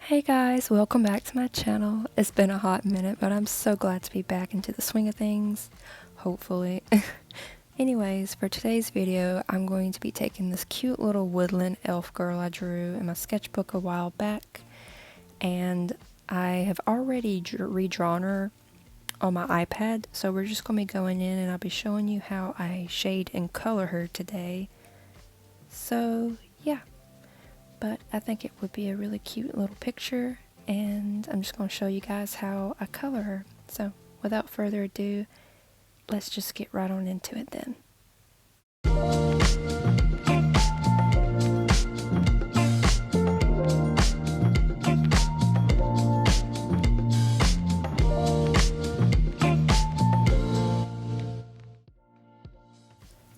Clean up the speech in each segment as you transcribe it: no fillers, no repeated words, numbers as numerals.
Hey guys, welcome back to my channel. It's been a hot minute, but I'm so glad to be back into the swing of things, hopefully. Anyways, for today's video, I'm going to be taking this cute little woodland elf girl I drew in my sketchbook a while back, and I have already redrawn her on my iPad, so we're just going to be going in and I'll be showing you how I shade and color her today. So, yeah. But I think it would be a really cute little picture, and I'm just going to show you guys how I color her. So without further ado, let's just get right on into it then.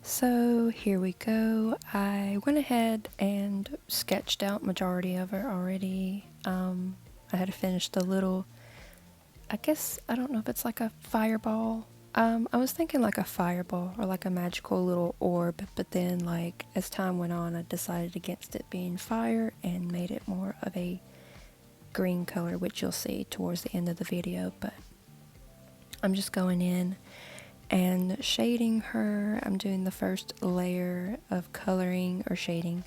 So here we go. I went ahead and sketched out majority of her already. I had to finish the little, I guess, I don't know if it's like a fireball. I was thinking like a fireball or like a magical little orb, but then like as time went on I decided against it being fire and made it more of a green color, which you'll see towards the end of the video. But I'm just going in and shading her. I'm doing the first layer of coloring or shading,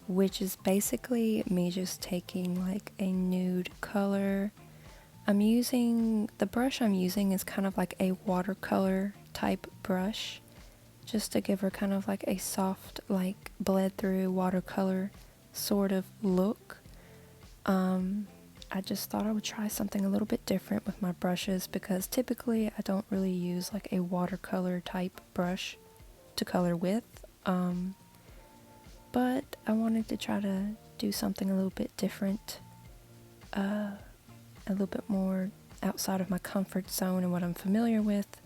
which is basically me just taking like a nude color. The brush I'm using is kind of like a watercolor type brush, just to give her kind of like a soft, like bled through watercolor sort of look. I just thought I would try something a little bit different with my brushes, because typically I don't really use like a watercolor type brush to color with, but I wanted to try to do something a little bit different, a little bit more outside of my comfort zone and what I'm familiar with,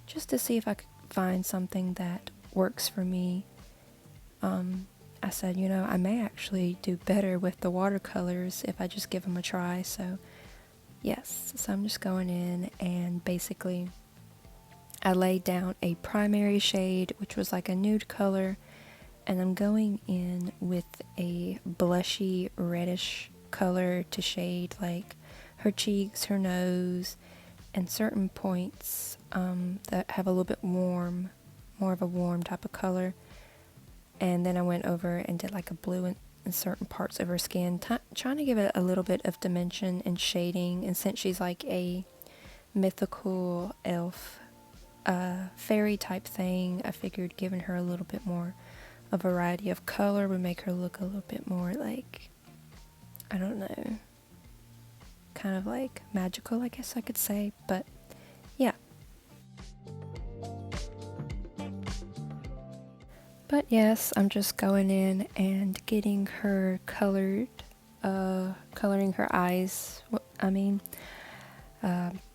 just to see if I could find something that works for me. I said, you know, I may actually do better with the watercolors if I just give them a try. So yes, so I'm just going in and basically I laid down a primary shade, which was like a nude color, and I'm going in with a blushy reddish color to shade like her cheeks, her nose, and certain points that have a little bit more of a warm type of color. And then I went over and did like a blue in certain parts of her skin, trying to give it a little bit of dimension and shading. And since she's like a mythical elf, fairy type thing, I figured giving her a little bit more a variety of color would make her look a little bit more like, I don't know, kind of like magical, I guess I could say. But yeah. But yes, I'm just going in and getting her colored, coloring her eyes.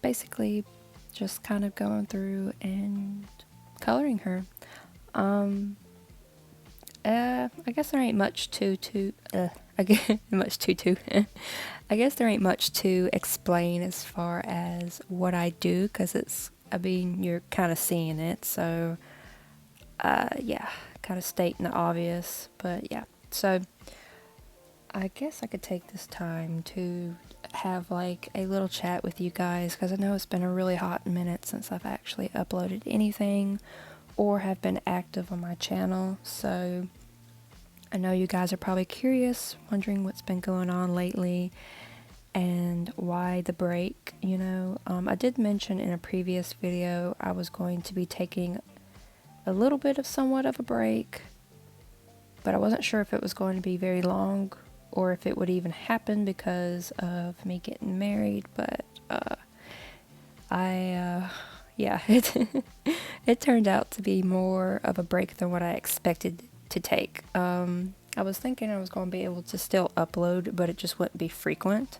Basically just kind of going through and coloring her. I guess there ain't much I guess there ain't much to explain as far as what I do, because you're kind of seeing it, so yeah, kind of stating the obvious. But yeah, so I guess I could take this time to have like a little chat with you guys, because I know it's been a really hot minute since I've actually uploaded anything or have been active on my channel. So I know you guys are probably curious, wondering what's been going on lately and why the break, you know. I did mention in a previous video I was going to be taking a little bit of somewhat of a break, but I wasn't sure if it was going to be very long or if it would even happen because of me getting married. But yeah, it turned out to be more of a break than what I expected to take. I was thinking I was going to be able to still upload, but it just wouldn't be frequent.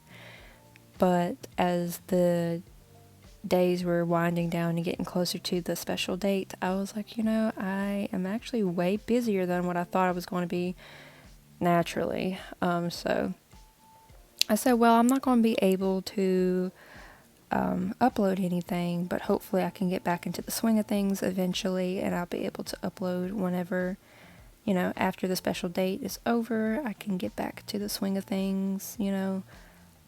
But as the days were winding down and getting closer to the special date, I was like, you know, I am actually way busier than what I thought I was going to be naturally. So I said, well, I'm not going to be able to upload anything, but hopefully I can get back into the swing of things eventually, and I'll be able to upload whenever, you know, after the special date is over, I can get back to the swing of things, you know.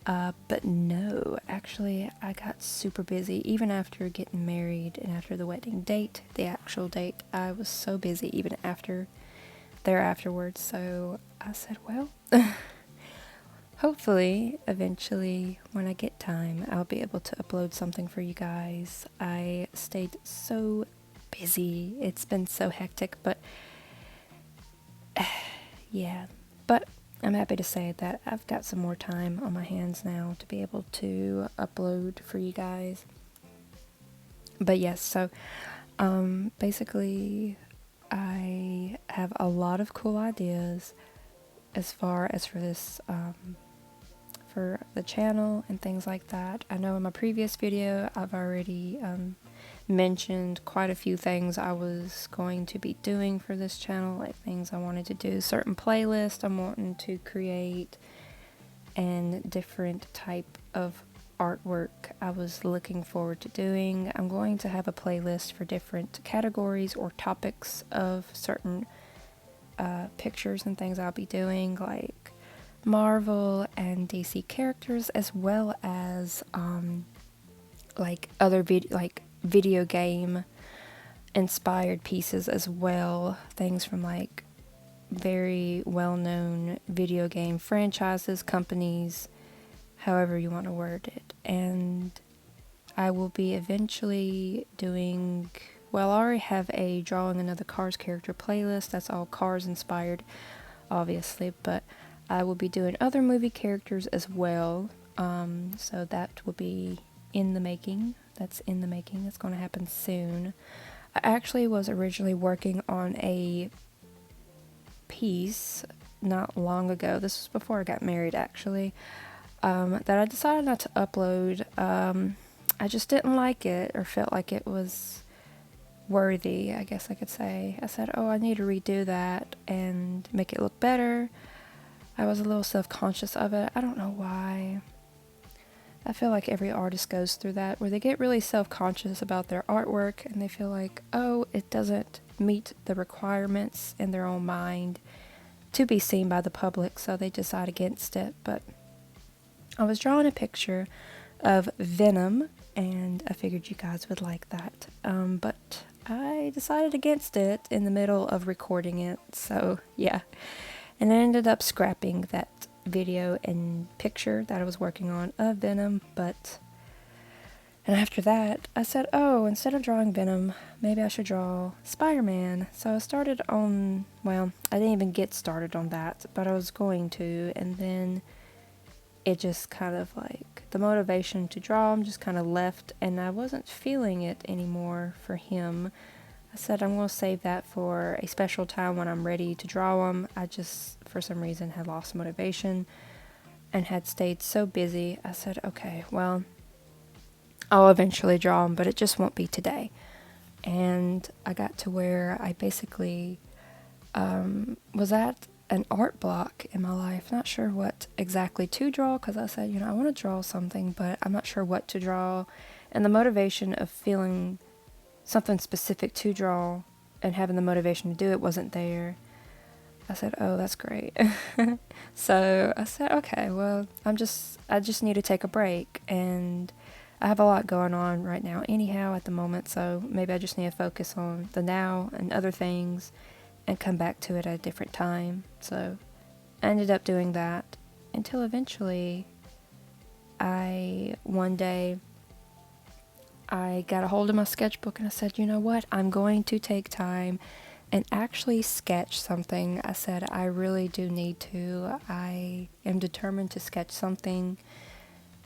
But no, actually, I got super busy. Even after getting married and after the wedding date, the actual date, I was so busy even afterwards. So I said, well, hopefully, eventually, when I get time, I'll be able to upload something for you guys. I stayed so busy. It's been so hectic, but yeah. But I'm happy to say that I've got some more time on my hands now to be able to upload for you guys. But yes, so basically, I have a lot of cool ideas as far as for this, for the channel and things like that. I know in my previous video, I've already mentioned quite a few things I was going to be doing for this channel, like things I wanted to do, certain playlists I'm wanting to create, and different type of artwork I was looking forward to doing. I'm going to have a playlist for different categories or topics of certain pictures and things I'll be doing, like Marvel and DC characters, as well as like other video game inspired pieces as well, things from like very well-known video game franchises, companies, however you want to word it. And I will be eventually doing, well, I already have a Drawing Another Cars character playlist. That's all Cars inspired, obviously, but I will be doing other movie characters as well. So that will be in the making. That's in the making. That's going to happen soon. I actually was originally working on a piece not long ago. This was before I got married, actually. That I decided not to upload. I just didn't like it, or felt like it was worthy, I guess I could say. I said, oh, I need to redo that and make it look better. I was a little self-conscious of it. I don't know why. I feel like every artist goes through that, where they get really self-conscious about their artwork and they feel like, oh, it doesn't meet the requirements in their own mind to be seen by the public, so they decide against it. But I was drawing a picture of Venom, and I figured you guys would like that. But I decided against it in the middle of recording it, so yeah. And I ended up scrapping that video and picture that I was working on of Venom, and after that, I said, oh, instead of drawing Venom, maybe I should draw Spider-Man. So I started on, well, I didn't even get started on that, but I was going to, and then it just kind of like, the motivation to draw him just kind of left, and I wasn't feeling it anymore for him. I said I'm going to save that for a special time when I'm ready to draw him. I just, for some reason, had lost motivation and had stayed so busy. I said, okay, well, I'll eventually draw him, but it just won't be today. And I got to where I basically was at an art block in my life. Not sure what exactly to draw, because I said, you know, I want to draw something, but I'm not sure what to draw. And the motivation of feeling something specific to draw and having the motivation to do it wasn't there. I said, oh, that's great. So I said, okay, well, I just need to take a break, and I have a lot going on right now anyhow at the moment, so maybe I just need to focus on the now and other things and come back to it at a different time. So I ended up doing that until eventually one day I got a hold of my sketchbook and I said, you know what, I'm going to take time and actually sketch something. I said, I really do need to. I am determined to sketch something,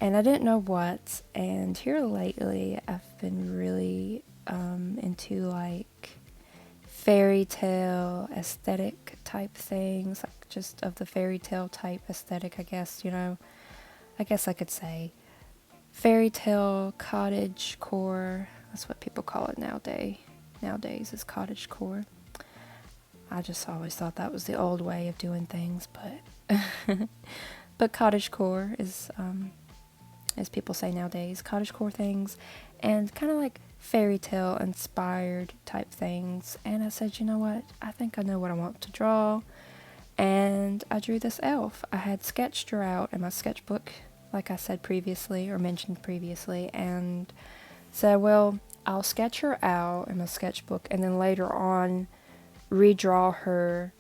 and I didn't know what. And here lately, I've been really into like fairy tale aesthetic type things, like just of the fairy tale type aesthetic, I guess, you know. I guess I could say fairy tale cottage core. That's what people call it nowadays is cottage core. I just always thought that was the old way of doing things, but but cottage core is as people say nowadays, cottagecore things, and kind of like fairy tale inspired type things. And I said, you know what, I think I know what I want to draw. And I drew this elf. I had sketched her out in my sketchbook, like I said previously, or mentioned previously, and said, well, I'll sketch her out in my sketchbook, and then later on redraw her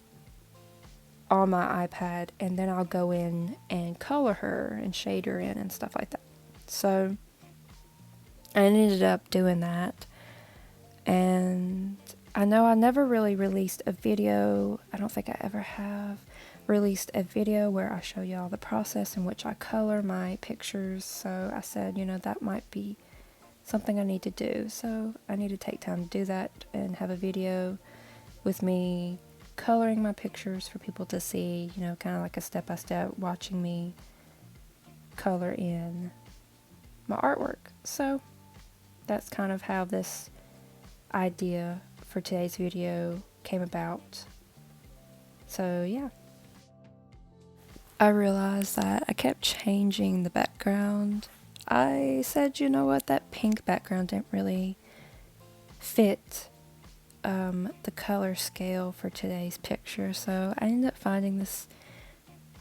on my iPad, and then I'll go in and color her and shade her in and stuff like that. So I ended up doing that, and I know I never really released a video. I don't think I ever have released a video where I show y'all the process in which I color my pictures, so I said, you know, that might be something I need to do. So I need to take time to do that and have a video with me coloring my pictures for people to see, you know, kind of like a step-by-step watching me color in my artwork. So that's kind of how this idea for today's video came about. So yeah, I realized that I kept changing the background. I said, you know what, that pink background didn't really fit the color scale for today's picture, so I ended up finding this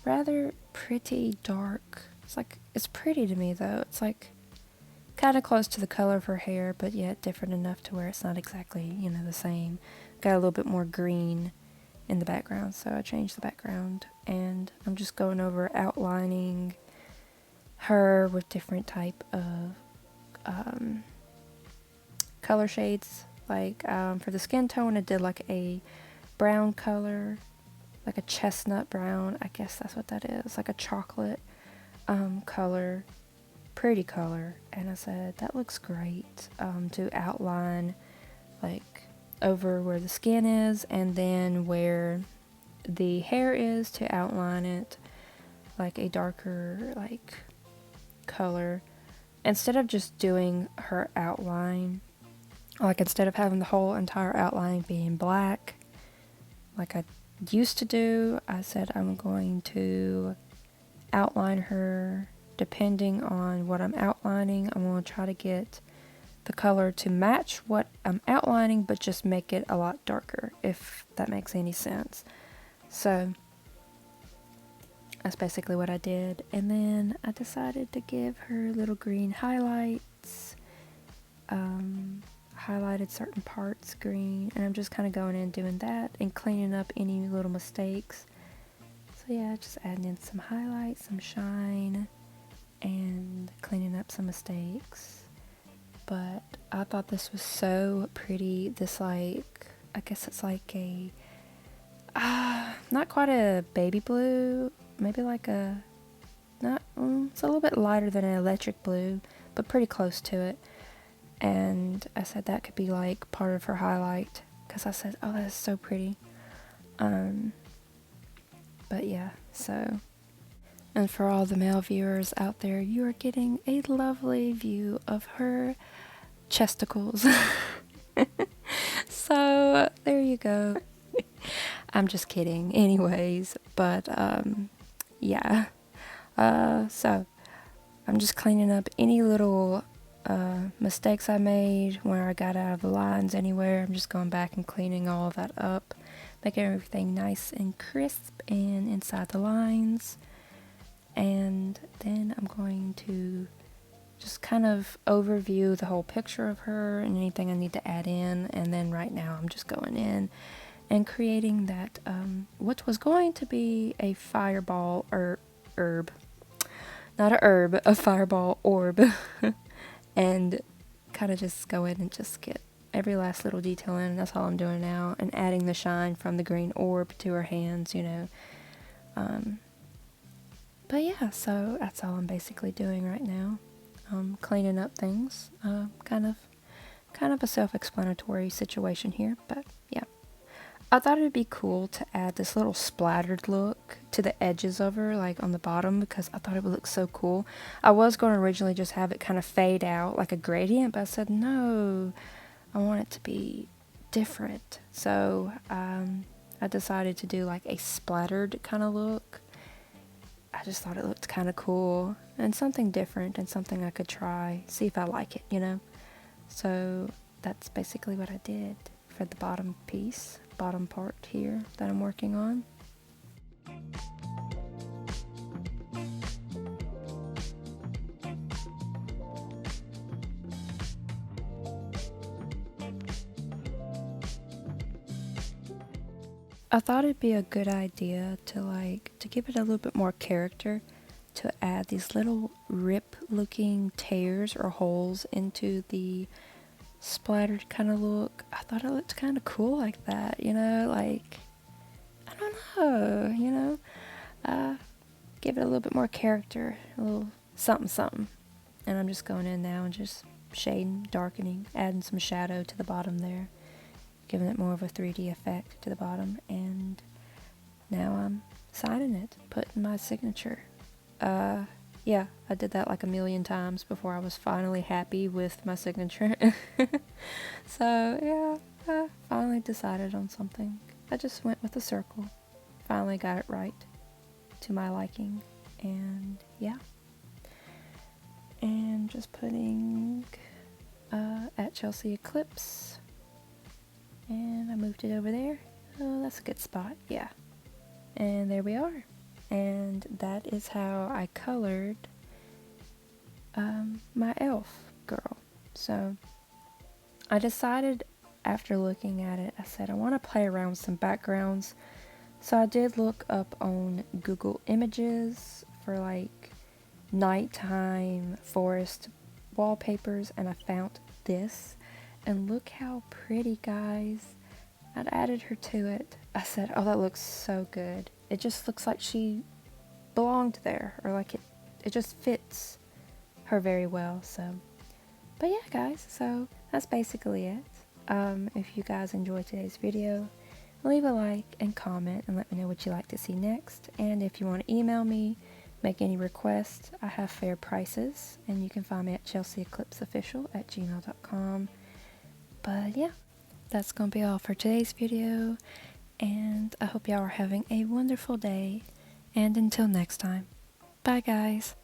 rather pretty dark. It's pretty to me though. It's like kind of close to the color of her hair, but yet different enough to where it's not exactly, you know, the same. Got a little bit more green in the background, so I changed the background, and I'm just going over outlining her with different type of color shades. Like for the skin tone, I did like a brown color, like a chestnut brown, I guess that's what that is, like a chocolate color, pretty color. And I said that looks great to outline like over where the skin is, and then where the hair is to outline it like a darker like color, instead of just doing her outline, like instead of having the whole entire outline being black like I used to do. I said I'm going to outline her depending on what I'm outlining. I'm going to try to get the color to match what I'm outlining, but just make it a lot darker, if that makes any sense. So that's basically what I did. And then I decided to give her little green highlights, highlighted certain parts green, and I'm just kind of going in and doing that and cleaning up any little mistakes. So yeah, just adding in some highlights, some shine, and cleaning up some mistakes. But I thought this was so pretty. This, like, I guess it's like a not quite a baby blue, maybe like a not it's a little bit lighter than an electric blue, but pretty close to it. And I said that could be like part of her highlight, because I said, oh, that's so pretty. But yeah, so, and for all the male viewers out there, you are getting a lovely view of her chesticles. So there you go. I'm just kidding anyways, but yeah, so I'm just cleaning up any little mistakes I made where I got out of the lines anywhere. I'm just going back and cleaning all of that up, making everything nice and crisp and inside the lines. And then I'm going to just kind of overview the whole picture of her and anything I need to add in. And then right now I'm just going in and creating that what was going to be a fireball herb, not a herb, a fireball orb. And kind of just go in and just get every last little detail in. That's all I'm doing now, and adding the shine from the green orb to her hands, you know. But yeah, so that's all I'm basically doing right now. Cleaning up things. Kind of a self-explanatory situation here, but yeah. I thought it'd be cool to add this little splattered look to the edges of her, like on the bottom, because I thought it would look so cool. I was going to originally just have it kind of fade out like a gradient, but I said no, I want it to be different. So I decided to do like a splattered kind of look. I just thought it looked kind of cool and something different and something I could try, see if I like it, you know? So that's basically what I did for the bottom piece, bottom part here that I'm working on. I thought it'd be a good idea to give it a little bit more character, to add these little rip looking tears or holes into the splattered kind of look. I thought it looked kind of cool like that, you know, like, I don't know, you know, give it a little bit more character, a little something something. And I'm just going in now and just shading, darkening, adding some shadow to the bottom there, giving it more of a 3D effect to the bottom. And now I'm signing it, putting my signature. Yeah, I did that like a million times before I was finally happy with my signature. So yeah, I finally decided on something. I just went with a circle, finally got it right to my liking, and yeah. And just putting at Chelsea Eclipse, and I moved it over there. Oh, that's a good spot, yeah. And there we are. And that is how I colored my elf girl. So I decided after looking at it, I said I want to play around with some backgrounds. So I did look up on Google Images for like nighttime forest wallpapers, and I found this. And look how pretty, guys. I'd added her to it. I said, oh, that looks so good. It just looks like she belonged there, or like it just fits her very well. So, but yeah, guys, so that's basically it. If you guys enjoyed today's video, leave a like and comment and let me know what you'd like to see next. And if you want to email me, make any requests, I have fair prices, and you can find me at chelseaeclipseofficial@gmail.com. But yeah, that's gonna be all for today's video, and I hope y'all are having a wonderful day, and until next time, bye guys.